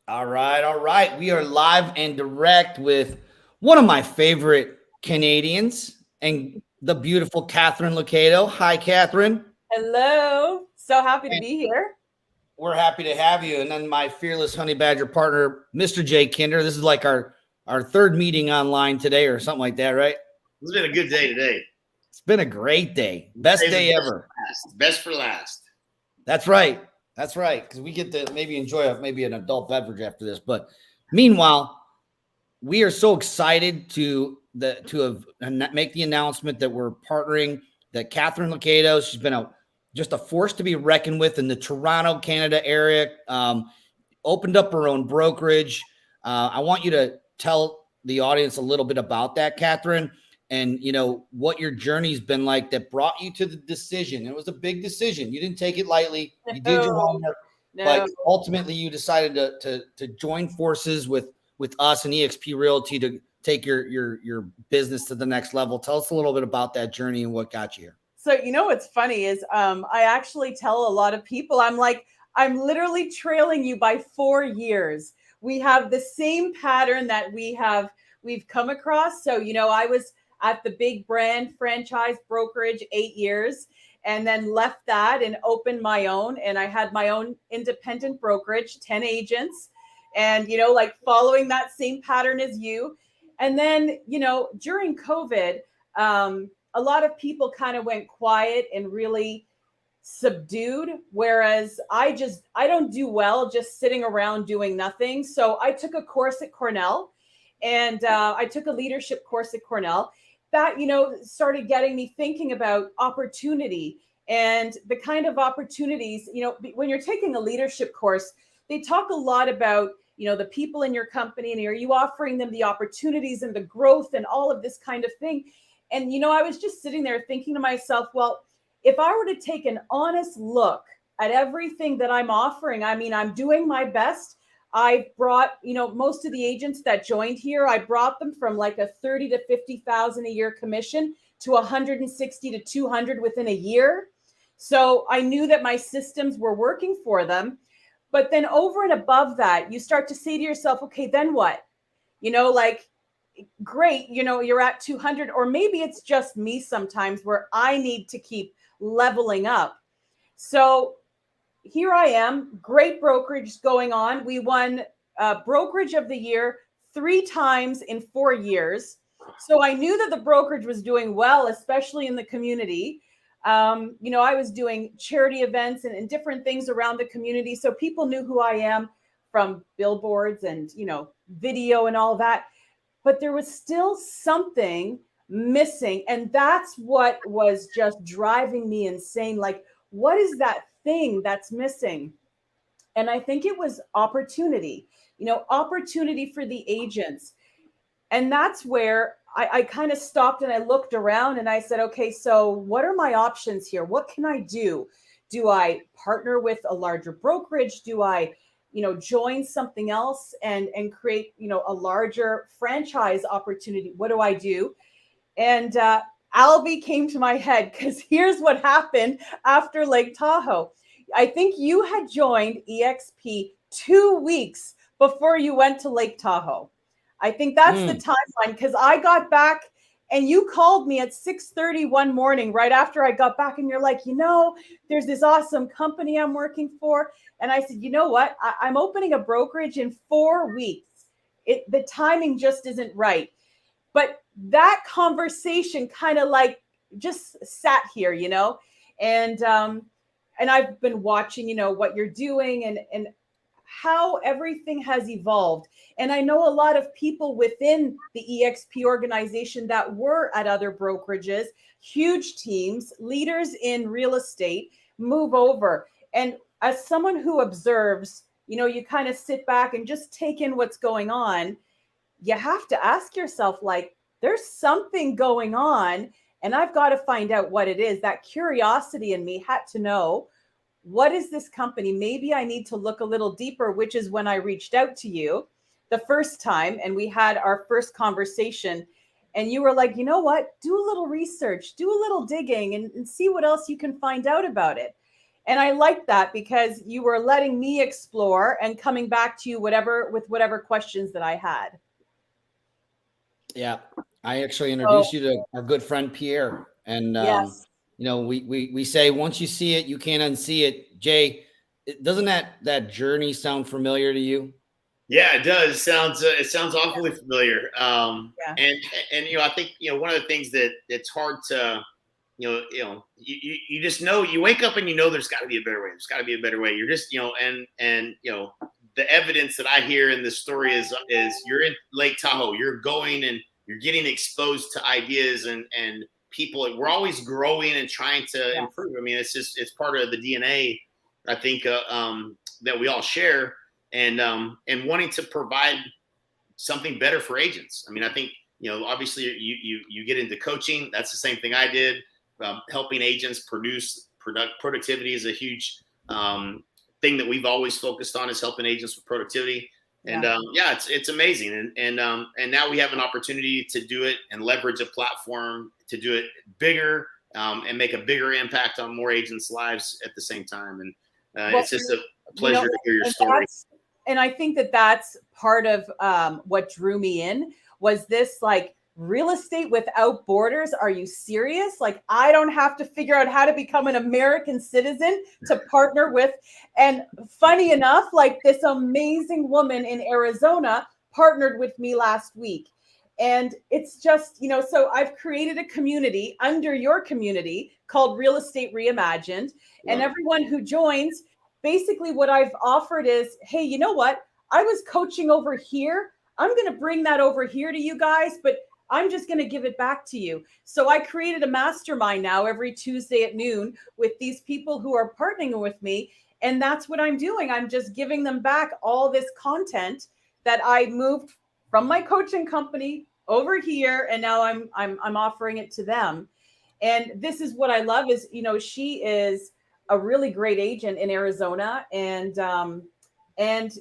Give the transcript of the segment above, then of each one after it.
All right, all right. We are live and direct with one of my favorite Canadians and the beautiful Katharine Loucaidou. Hi, Katharine. Hello. So happy to And be here. we're happy to have you. And then my fearless honey badger partner, Mr. Jay Kinder. This is like our third meeting online today or something like that, right? It's been a good day today. It's been a great day. Best Save the day best ever. for last. Best for last. That's right. That's right. Because we get to maybe enjoy maybe an adult beverage after this. But meanwhile, we are so excited to make the announcement that we're partnering. That Katharine Loucaidou, she's been just a force to be reckoned with in the Toronto, Canada area. Opened up her own brokerage. I want you to tell the audience a little bit about that, Katharine, and what your journey's been like that brought you to the decision. It was a big decision. You didn't take it lightly. You did your No, homework, but no. ultimately you decided to join forces with us and EXP Realty to take your business to the next level. Tell us a little bit about that journey and what got you here. So what's funny is I actually tell a lot of people, I'm like, I'm literally trailing you by 4 years. We have the same pattern that we've come across. So, I was at the big brand franchise brokerage 8 years and then left that and opened my own. And I had my own independent brokerage, 10 agents, and, like following that same pattern as you. And then, during COVID, a lot of people kind of went quiet and really subdued, whereas I don't do well just sitting around doing nothing. So I took a course at Cornell, and I took a leadership course at Cornell that started getting me thinking about opportunity and the kind of opportunities. When you're taking a leadership course, they talk a lot about the people in your company, and are you offering them the opportunities and the growth and all of this kind of thing. And I was just sitting there thinking to myself, well, if I were to take an honest look at everything that I'm offering, I mean, I'm doing my best. I brought, most of the agents that joined here, I brought them from like a 30 to 50,000 a year commission to 160 to 200 within a year. So I knew that my systems were working for them. But then over and above that, you start to say to yourself, okay, then what? Like, great, you're at 200, or maybe it's just me sometimes where I need to keep leveling up. So here I am, great brokerage going on. We won brokerage of the year 3 times in 4 years. So I knew that the brokerage was doing well, especially in the community. I was doing charity events and different things around the community. So people knew who I am from billboards and, video and all that. But there was still something missing. And that's what was just driving me insane. Like, what is that thing that's missing? And I think it was opportunity, opportunity for the agents. And that's where I kind of stopped and I looked around and I said, okay, so what are my options here? What can I do? Do I partner with a larger brokerage? Do I, join something else and create, a larger franchise opportunity? What do I do? And Albie came to my head because here's what happened after Lake Tahoe. I think you had joined EXP 2 weeks before you went to Lake Tahoe. I think that's the timeline, because I got back and you called me at 6:30 one morning right after I got back, and you're like, there's this awesome company I'm working for. And I said, you know what? I'm opening a brokerage in 4 weeks. The timing just isn't right. But that conversation kind of like just sat here, and I've been watching, what you're doing and how everything has evolved. And I know a lot of people within the EXP organization that were at other brokerages, huge teams, leaders in real estate, move over. And as someone who observes, you kind of sit back and just take in what's going on. You have to ask yourself, like, there's something going on, and I've got to find out what it is. That curiosity in me had to know, what is this company? Maybe I need to look a little deeper, which is when I reached out to you the first time and we had our first conversation. And you were like, you know what? Do a little research, do a little digging, and see what else you can find out about it. And I like that because you were letting me explore and coming back to you with whatever questions that I had. Yeah. I actually introduced you to our good friend Pierre. And Yes. we say once you see it, you can't unsee it. Jay, doesn't that journey sound familiar to you? Yeah, it does. It sounds awfully familiar. Yeah. And I think one of the things that it's hard to you just know, you wake up and there's got to be a better way. There's got to be a better way. You're just and the evidence that I hear in this story is you're in Lake Tahoe. You're going and you're getting exposed to ideas and people. We're always growing and trying to improve. I mean, it's part of the DNA, I think, that we all share, and wanting to provide something better for agents. I mean, I think obviously you get into coaching. That's the same thing I did. Helping agents productivity is a huge thing that we've always focused on, is helping agents with productivity. And it's amazing. And now we have an opportunity to do it and leverage a platform to do it bigger and make a bigger impact on more agents' lives at the same time. And it's just a pleasure to hear your story. And I think that's part of what drew me in was this, like, real estate without borders. Are you serious? Like, I don't have to figure out how to become an American citizen to partner with. And funny enough, like, this amazing woman in Arizona partnered with me last week. And it's just, so I've created a community under your community called Real Estate Reimagined. And everyone who joins, basically what I've offered is, hey, you know what? I was coaching over here. I'm going to bring that over here to you guys, but I'm just going to give it back to you. So I created a mastermind now every Tuesday at noon with these people who are partnering with me. And that's what I'm doing. I'm just giving them back all this content that I moved from my coaching company over here. And now I'm offering it to them. And this is what I love is, she is a really great agent in Arizona. And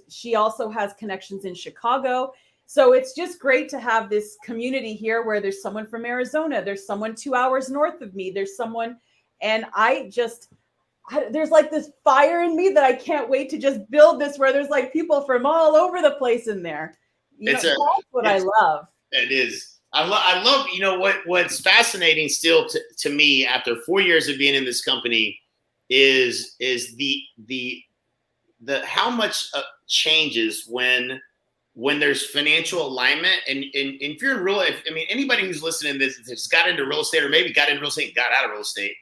she also has connections in Chicago. So it's just great to have this community here where there's someone from Arizona, there's someone 2 hours north of me, there's someone, and there's like this fire in me that I can't wait to just build this, where there's like people from all over the place in there. That's what I love. It is. I love, what's fascinating still to me after 4 years of being in this company is the how much changes when there's financial alignment. And if you're in anybody who's listening to this that's got into real estate, or maybe got into real estate and got out of real estate,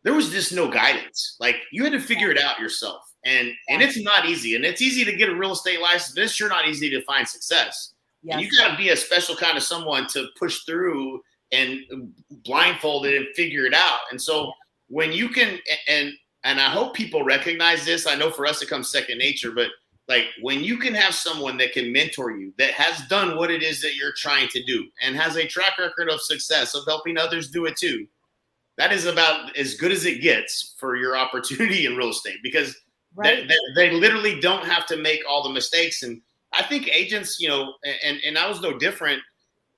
there was just no guidance. Like, you had to figure it out yourself. And it's not easy. And it's easy to get a real estate license, but it's sure not easy to find success. Yes. And you got to be a special kind of someone to push through and blindfolded and figure it out. And so when you can, and I hope people recognize this, I know for us it comes second nature, but like, when you can have someone that can mentor you, that has done what it is that you're trying to do and has a track record of success of helping others do it too, that is about as good as it gets for your opportunity in real estate, because they literally don't have to make all the mistakes. And I think agents, and I was no different.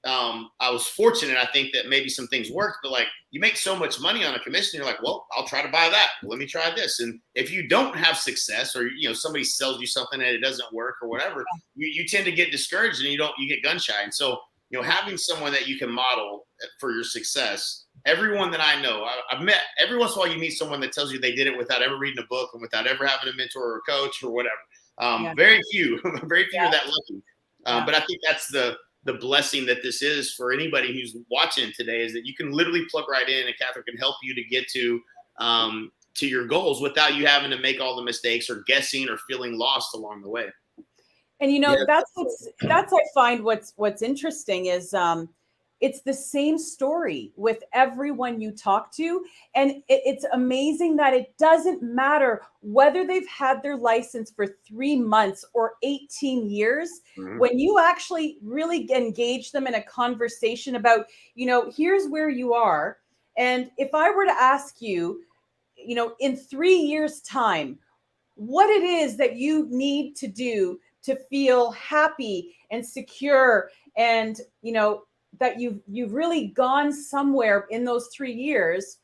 I was fortunate, I think, that maybe some things worked, but like, you make so much money on a commission, you're like, well, I'll try to buy that. Let me try this. And if you don't have success, or, somebody sells you something and it doesn't work or whatever, you tend to get discouraged and you get gun shy. And so, having someone that you can model for your success, everyone that I know, I've met, every once in a while you meet someone that tells you they did it without ever reading a book and without ever having a mentor or a coach or whatever. Very few are that lucky. But I think that's the blessing that this is for anybody who's watching today, is that you can literally plug right in and Catherine can help you to get to your goals without you having to make all the mistakes or guessing or feeling lost along the way. And that's I find what's interesting is it's the same story with everyone you talk to. And it's amazing that it doesn't matter whether they've had their license for 3 months or 18 years. Mm-hmm. When you actually really engage them in a conversation about, here's where you are. And if I were to ask you, in 3 years' time, what it is that you need to do to feel happy and secure, and, that you've really gone somewhere in those 3 years,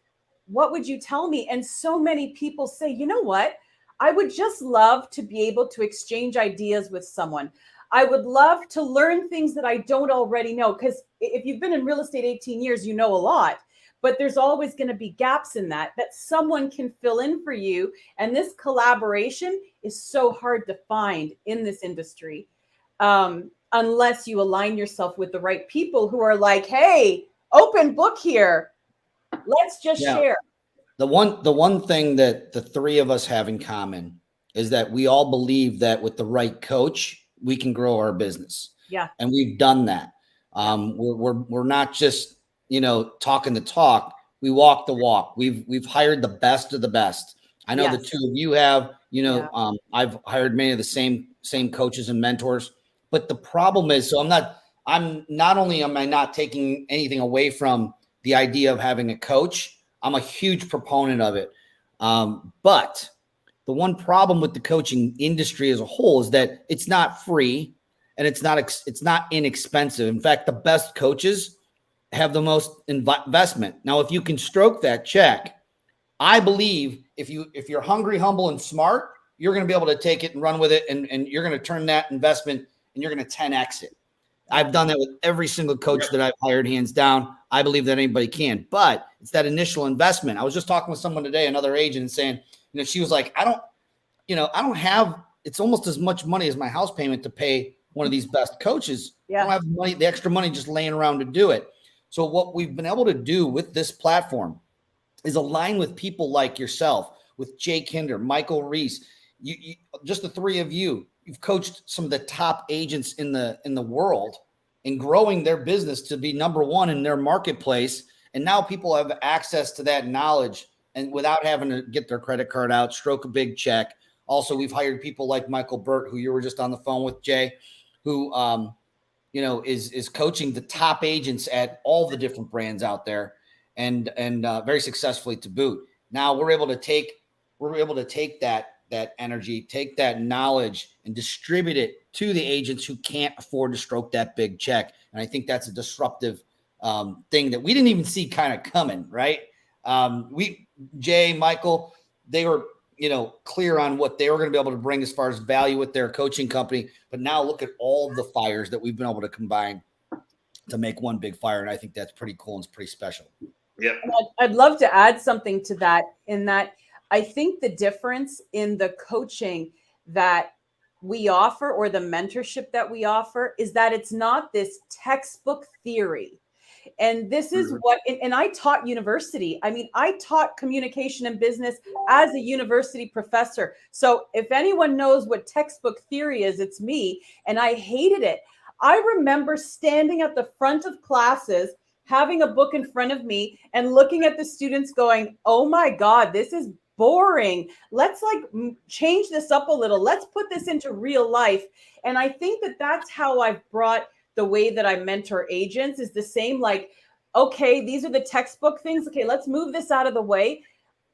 what would you tell me? And so many people say, you know what? I would just love to be able to exchange ideas with someone. I would love to learn things that I don't already know. Because if you've been in real estate 18 years, you know a lot, but there's always going to be gaps in that someone can fill in for you. And this collaboration is so hard to find in this industry, unless you align yourself with the right people who are like, hey, open book here. Let's just share. The one thing that the three of us have in common is that we all believe that with the right coach, we can grow our business. Yeah. And we've done that. We're not just, talking the talk. We walk the walk. We've hired the best of the best. I know the two of you have, I've hired many of the same coaches and mentors, but the problem is, so I'm not only am I not taking anything away from the idea of having a coach, I'm a huge proponent of it. But the one problem with the coaching industry as a whole is that it's not free and it's not inexpensive. In fact, the best coaches have the most investment. Now, if you can stroke that check, I believe if you're hungry, humble, and smart, you're going to be able to take it and run with it. And you're going to turn that investment and you're going to 10X it. I've done that with every single coach that I've hired, hands down. I believe that anybody can, but it's that initial investment. I was just talking with someone today, another agent, and saying, she was like, I don't have, it's almost as much money as my house payment to pay one of these best coaches. I don't have the extra money just laying around to do it. So what we've been able to do with this platform is align with people like yourself, with Jay Kinder, Michael Reese, you just the three of you. You've coached some of the top agents in the world in growing their business to be number one in their marketplace. And now people have access to that knowledge and without having to get their credit card out, stroke a big check. Also, we've hired people like Michael Burt, who you were just on the phone with, Jay, who, is coaching the top agents at all the different brands out there and very successfully to boot. Now we're able to take that energy, take that knowledge and distribute it to the agents who can't afford to stroke that big check. And I think that's a disruptive thing that we didn't even see kind of coming, right? Jay, Michael, they were, clear on what they were going to be able to bring as far as value with their coaching company. But now look at all the fires that we've been able to combine to make one big fire. And I think that's pretty cool and it's pretty special. Yeah. I'd love to add something to that, in that I think the difference in the coaching that we offer or the mentorship that we offer is that it's not this textbook theory. And this is what, and I taught university. I mean, I taught communication and business as a university professor. So if anyone knows what textbook theory is, it's me. And I hated it. I remember standing at the front of classes, having a book in front of me and looking at the students going, oh my God, this is boring. Let's change this up a little. Let's put this into real life. And I think that that's how I've brought the way that I mentor agents is the same. Like, okay, these are the textbook things. Okay, let's move this out of the way.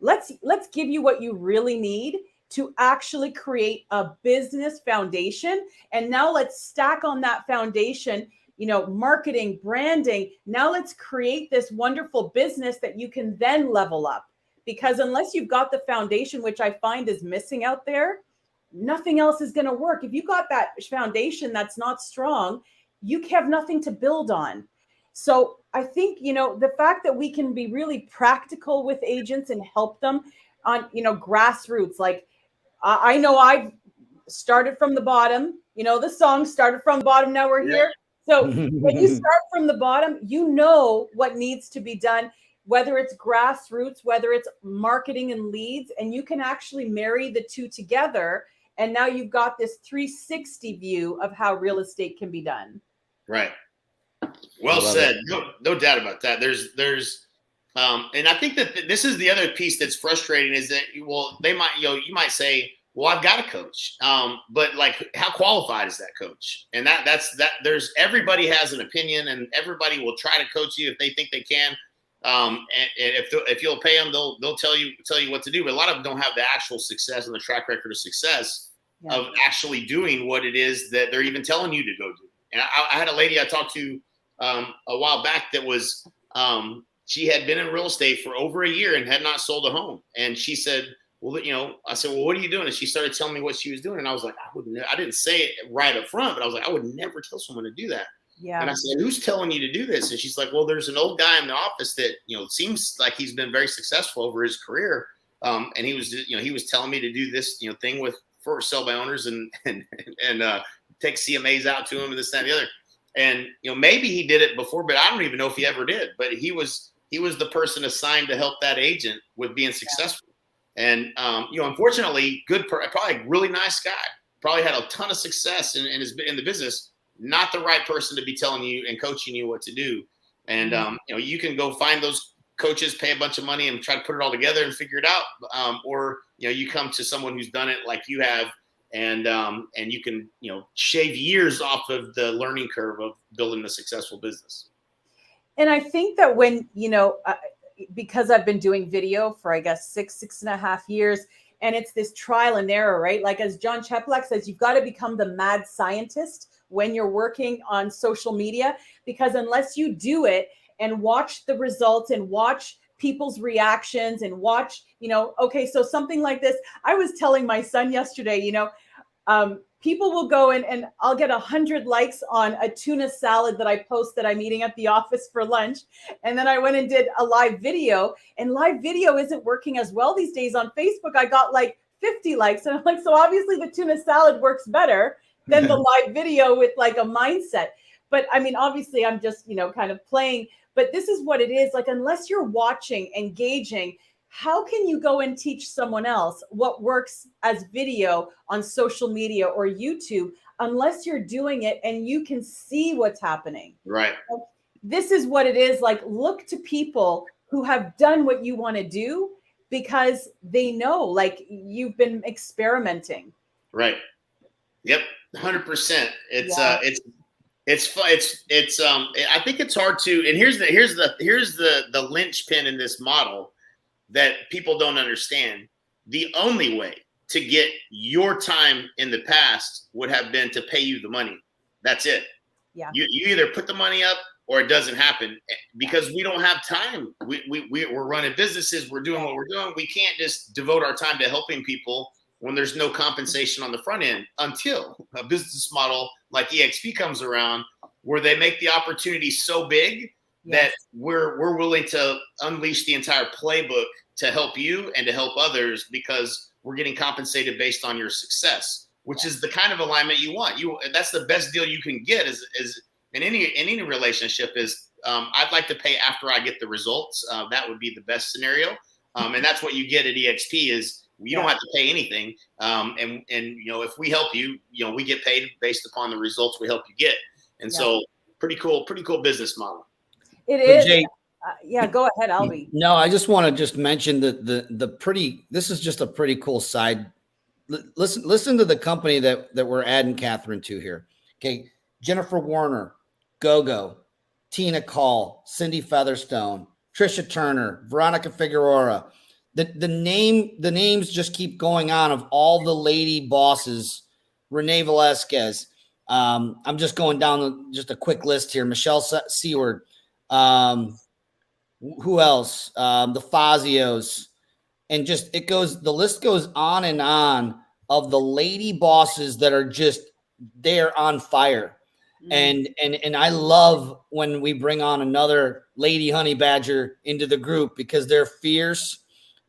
Let's give you what you really need to actually create a business foundation. And now let's stack on that foundation, marketing, branding. Now let's create this wonderful business that you can then level up. Because unless you've got the foundation, which I find is missing out there, nothing else is going to work. If you got that foundation that's not strong, you have nothing to build on. So I think, the fact that we can be really practical with agents and help them on, grassroots. Like I know I've started from the bottom, the song started from the bottom. Now we're here. So when you start from the bottom, what needs to be done, whether it's grassroots, whether it's marketing and leads, and you can actually marry the two together. And now you've got this 360 view of how real estate can be done. Right. Well said. No doubt about that. And I think that this is the other piece that's frustrating is that, they might, you might say, well, I've got a coach. But like, how qualified is that coach? And everybody has an opinion and everybody will try to coach you if they think they can. And if you'll pay them, they'll tell you what to do. But a lot of them don't have the actual success and the track record of success of actually doing what it is that they're even telling you to go do. And I had a lady I talked to a while back that was she had been in real estate for over a year and had not sold a home. And she said, well, I said, well, what are you doing? And she started telling me what she was doing. And I was like, I didn't say it right up front, but I was like, I would never tell someone to do that. Yeah. And I said, who's telling you to do this? And she's like, well, there's an old guy in the office that, seems like he's been very successful over his career. And he was telling me to do this, thing for sell by owners and take CMAs out to him and this, that, and the other. And, maybe he did it before, but I don't even know if he ever did. But he was the person assigned to help that agent with being successful. And, unfortunately, probably a really nice guy, probably had a ton of success in the business, not the right person to be telling you and coaching you what to do. And, you can go find those coaches, pay a bunch of money and try to put it all together and figure it out. Or, you come to someone who's done it like you have, and you can, shave years off of the learning curve of building a successful business. And I think that when, because I've been doing video for, I guess, 6.5 years, and it's this trial and error, right? Like as John Cheplak says, you've got to become the mad scientist when you're working on social media, because unless you do it and watch the results and watch people's reactions and watch, okay, so something like this, I was telling my son yesterday, people will go and I'll get 100 likes on a tuna salad that I post that I'm eating at the office for lunch. And then I went and did a live video, and live video isn't working as well these days on Facebook. I got like 50 likes, and I'm like, so obviously the tuna salad works better than the live video with like a mindset. But I mean, obviously I'm just, kind of playing, but this is what it is. Like, unless you're watching, engaging, how can you go and teach someone else what works as video on social media or YouTube unless you're doing it and you can see what's happening? Right. This is what it is. Like, look to people who have done what you want to do, because they know, like, you've been experimenting. Right. Yep. 100%. It's I think it's hard to, and here's the linchpin in this model that people don't understand. The only way to get your time in the past would have been to pay you the money. That's it. Yeah. You either put the money up or it doesn't happen, because we don't have time. We're running businesses. We're doing what we're doing. We can't just devote our time to helping people when there's no compensation on the front end, until a business model like EXP comes around, where they make the opportunity so big that we're willing to unleash the entire playbook to help you and to help others, because we're getting compensated based on your success, which is the kind of alignment you want. That's the best deal you can get is in any relationship is, I'd like to pay after I get the results. That would be the best scenario. And that's what you get at EXP is, you don't have to pay anything. And if we help you, we get paid based upon the results we help you get. And so pretty cool business model. It is. Jay, go ahead, Albie. No, I just want to just mention this is just a pretty cool side. Listen to the company that we're adding Katharine to here. Okay. Jennifer Warner, Gogo, Tina Call, Cindy Featherstone, Trisha Turner, Veronica Figueroa. The names just keep going on of all the lady bosses. Renee Velasquez. I'm just going down just a quick list here. Michelle Seward. Who else? The Fazios. And just the list goes on and on of the lady bosses that are just, they're on fire. And I love when we bring on another lady honey badger into the group, because they're fierce.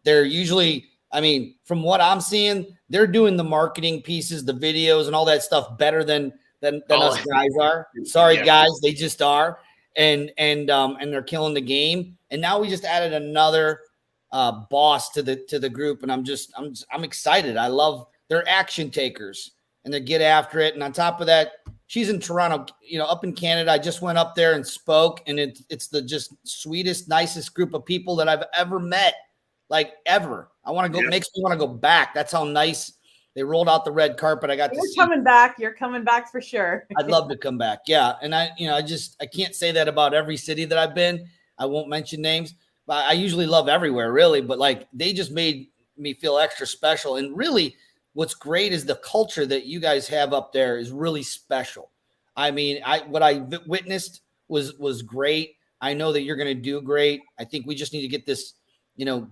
They're usually, I mean, from what I'm seeing, they're doing the marketing pieces, the videos and all that stuff better than us guys are. Sorry, guys, they just are. And they're killing the game. And now we just added another boss to the group, and I'm excited. I love, they're action takers and they get after it. And on top of that, she's in Toronto, up in Canada. I just went up there and spoke, and it's the just sweetest, nicest group of people that I've ever met, like ever. I want to go, makes me want to go back. That's how nice they rolled out the red carpet. I got to see. Coming back. You're coming back for sure. I'd love to come back. Yeah. And I can't say that about every city that I've been. I won't mention names, but I usually love everywhere, really. But like, they just made me feel extra special. And really, what's great is the culture that you guys have up there is really special. I mean, what I witnessed was great. I know that you're going to do great. I think we just need to get this,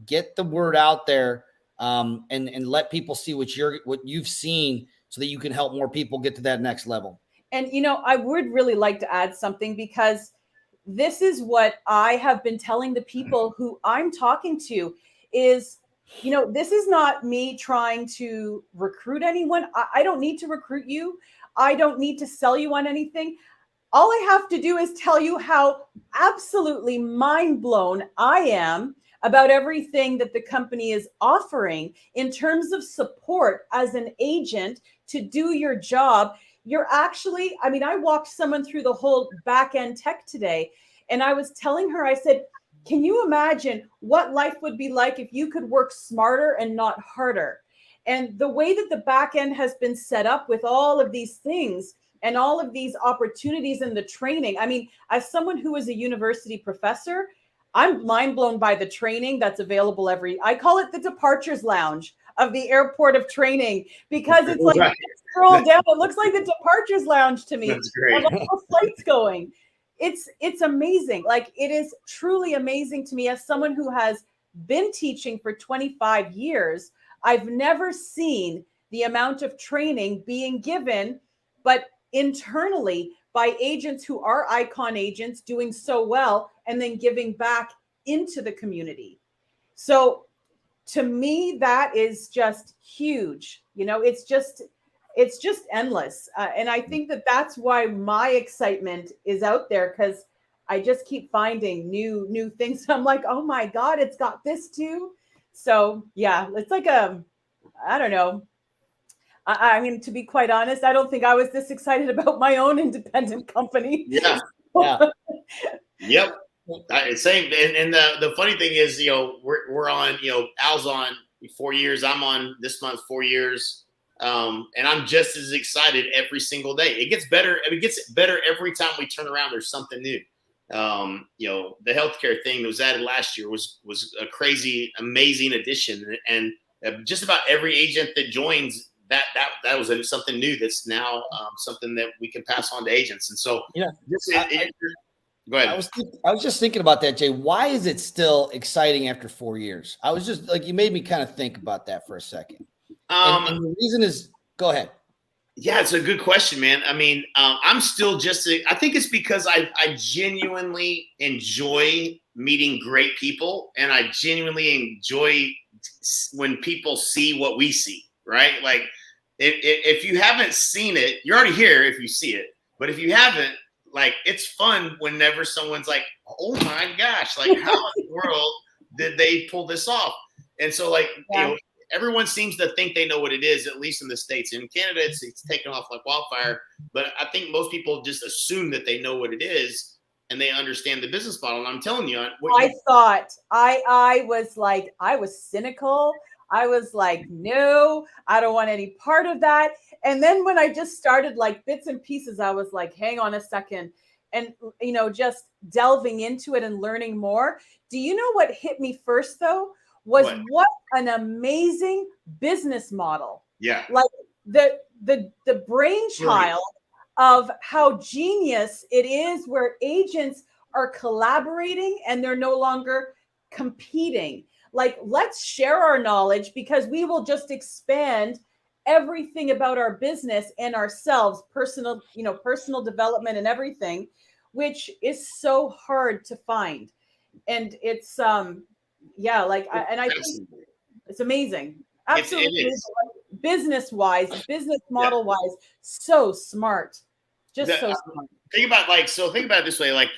get the word out there, and let people see what you've seen so that you can help more people get to that next level. And, I would really like to add something, because this is what I have been telling the people who I'm talking to is, this is not me trying to recruit anyone. I don't need to recruit you. I don't need to sell you on anything. All I have to do is tell you how absolutely mind blown I am about everything that the company is offering in terms of support as an agent to do your job. You're actually, I walked someone through the whole back end tech today, and I was telling her, I said, can you imagine what life would be like if you could work smarter and not harder? And the way that the back end has been set up with all of these things and all of these opportunities in the training. As someone who is a university professor, I'm mind blown by the training that's available I call it the departures lounge of the airport of training, because it's like, right. Scroll down, it looks like the departures lounge to me. That's great. Of all the flights going. It's amazing. Like, it is truly amazing to me as someone who has been teaching for 25 years. I've never seen the amount of training being given, but internally by agents who are icon agents doing so well and then giving back into the community. So to me, that is just huge. It's just endless. And I think that that's why my excitement is out there, because I just keep finding new things. I'm like, oh my God, it's got this too. So yeah, it's like I don't know. To be quite honest, I don't think I was this excited about my own independent company. Yeah. Yep. Same. And the funny thing is, we're on, Al's on 4 years. I'm on this month 4 years. And I'm just as excited every single day. It gets better. It gets better every time we turn around. There's something new. The healthcare thing that was added last year was a crazy, amazing addition. And just about every agent that joins, that was something new. That's now something that we can pass on to agents. And so, go ahead. I was just thinking about that, Jay. Why is it still exciting after 4 years? I was just like, you made me kind of think about that for a second. And the reason is, go ahead. Yeah, it's a good question, man. I'm still I think it's because I genuinely enjoy meeting great people, and I genuinely enjoy when people see what we see, right? Like, if you haven't seen it, you're already here if you see it. But if you haven't, like, it's fun whenever someone's like, oh my gosh, like, how in the world did they pull this off? And so, like, everyone seems to think they know what it is, at least in the States. In Canada, it's taken off like wildfire. But I think most people just assume that they know what it is and they understand the business model. And I'm telling you, I was cynical. I was like, no, I don't want any part of that. And then when I just started like bits and pieces, I was like, hang on a second. And, just delving into it and learning more. Do you know what hit me first, though? Was what an amazing business model. Yeah. Like the brainchild of how genius it is, where agents are collaborating and they're no longer competing. Like, let's share our knowledge, because we will just expand everything about our business and ourselves, personal development and everything, which is so hard to find. And it's I think it's amazing. Absolutely. It is. Business model wise, so smart. So smart. Think about it this way, like,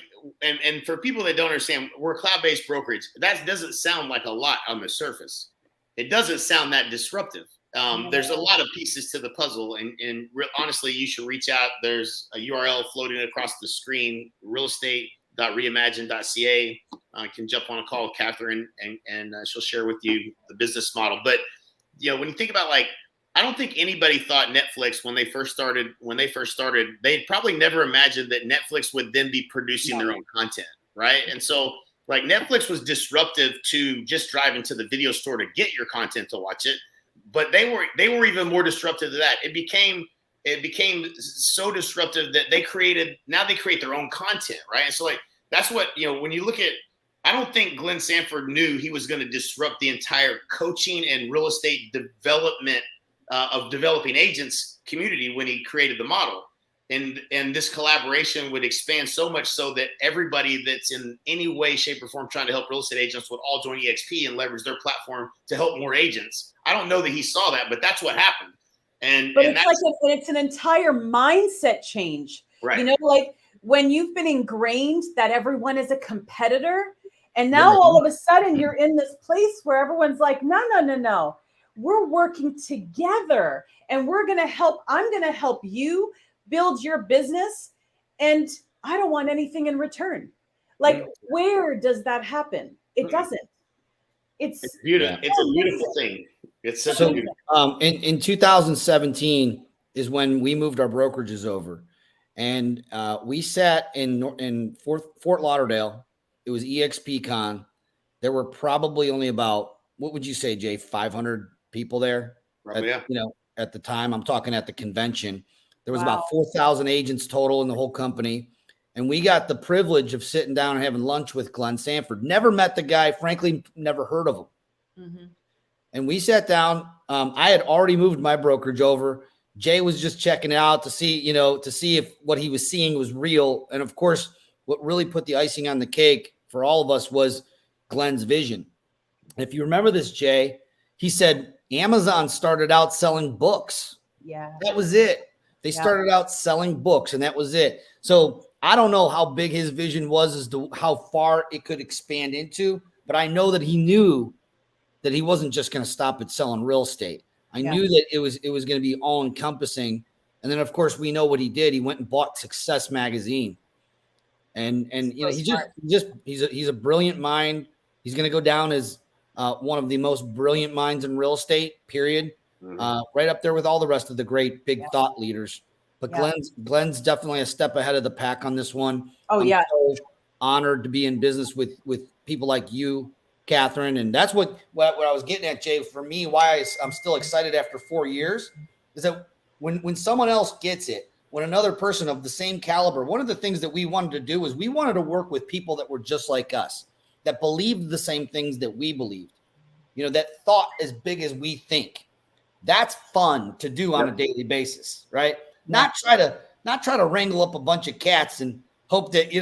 and for people that don't understand, we're a cloud-based brokerage. That doesn't sound like a lot on the surface. It doesn't sound that disruptive. There's a lot of pieces to the puzzle, and honestly, you should reach out. There's a URL floating across the screen, realestate.reimagine.ca. You can jump on a call with Katharine, and she'll share with you the business model. But when you think about, like, I don't think anybody thought Netflix when they first started, they probably never imagined that Netflix would then be producing their own content, right? And so, like, Netflix was disruptive to just driving to the video store to get your content to watch it, but they were even more disruptive than that. It became so disruptive that they create their own content, right? And so, like, that's what, when you look at, I don't think Glenn Sanford knew he was going to disrupt the entire coaching and real estate development of developing agents community when he created the model. And this collaboration would expand so much so that everybody that's in any way, shape, or form trying to help real estate agents would all join EXP and leverage their platform to help more agents. I don't know that he saw that, but that's what happened. But it's an entire mindset change. Right. Like when you've been ingrained that everyone is a competitor, and now all of a sudden you're in this place where everyone's like, no. We're working together and I'm going to help you build your business. And I don't want anything in return. Like, where does that happen? It doesn't. It's beautiful. It's a beautiful thing. It's such a beautiful. In 2017 is when we moved our brokerages over, and we sat in Fort Lauderdale. It was EXP Con. There were probably only about, what would you say, Jay, 500 people there? Probably, at the time. I'm talking at the convention. There was about 4,000 agents total in the whole company. And we got the privilege of sitting down and having lunch with Glenn Sanford. Never met the guy, frankly, never heard of him. Mm-hmm. And we sat down. I had already moved my brokerage over. Jay was just checking it out to see if what he was seeing was real. And of course, what really put the icing on the cake for all of us was Glenn's vision. If you remember this, Jay, he said Amazon started out selling books. Yeah. That was it. They started out selling books, and that was it. So I don't know how big his vision was as to how far it could expand into, but I know that he knew that he wasn't just going to stop at selling real estate. I knew that it was going to be all encompassing. And then of course we know what he did. He went and bought Success Magazine. And he's a brilliant mind. He's going to go down as one of the most brilliant minds in real estate, period. Right up there with all the rest of the great big thought leaders. But Glenn's definitely a step ahead of the pack on this one. I'm so honored to be in business with people like you, Katharine. And that's what I was getting at, Jay. For me, why I'm still excited after 4 years is that when someone else gets it, when another person of the same caliber, one of the things that we wanted to do was we wanted to work with people that were just like us, that believed the same things that we believed, that thought as big as we think. That's fun to do on a daily basis, right? Not try to wrangle up a bunch of cats and hope that, you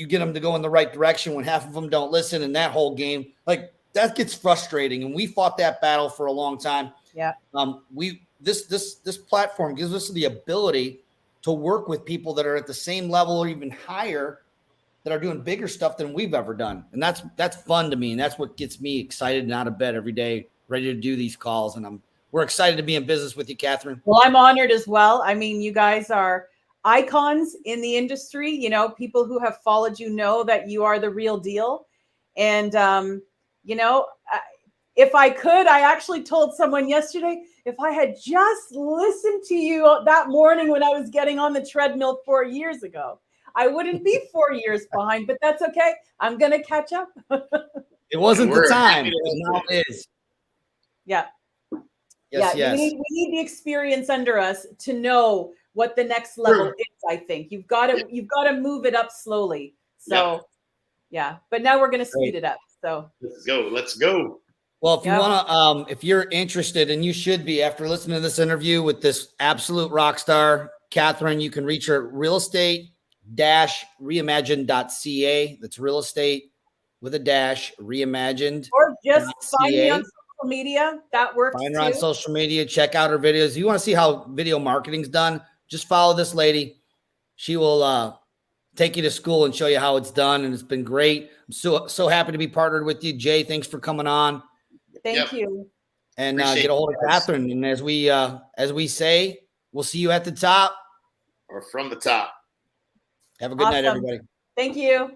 get them to go in the right direction when half of them don't listen, and that whole game, like, that gets frustrating. And we fought that battle for a long time. Yeah. This platform gives us the ability to work with people that are at the same level or even higher, that are doing bigger stuff than we've ever done. And that's fun to me. And that's what gets me excited and out of bed every day, ready to do these calls. And we're excited to be in business with you, Katharine. Well, I'm honored as well. I mean, you guys are icons in the industry. People who have followed you know that you are the real deal. And, if I could, I actually told someone yesterday, if I had just listened to you that morning when I was getting on the treadmill 4 years ago, I wouldn't be 4 years behind, but that's okay. I'm going to catch up. It wasn't the time. Now it is. Yeah. Yes. We need the experience under us to know what the next level is. I think you've got to move it up slowly. So, but now we're going to speed it up. So let's go. Well, if you want to, if you're interested, and you should be after listening to this interview with this absolute rock star, Katharine, you can reach her at realestate-reimagined.ca. That's real estate with a dash, reimagined. Or just find me on social media. That works. Find her on social media. Check out her videos. If you want to see how video marketing's done, just follow this lady. She will take you to school and show you how it's done. And it's been great. I'm so happy to be partnered with you. Jay, thanks for coming on. Thank you. And get a hold of Katharine. And as we say, we'll see you at the top or from the top. Have a good night, everybody. Thank you.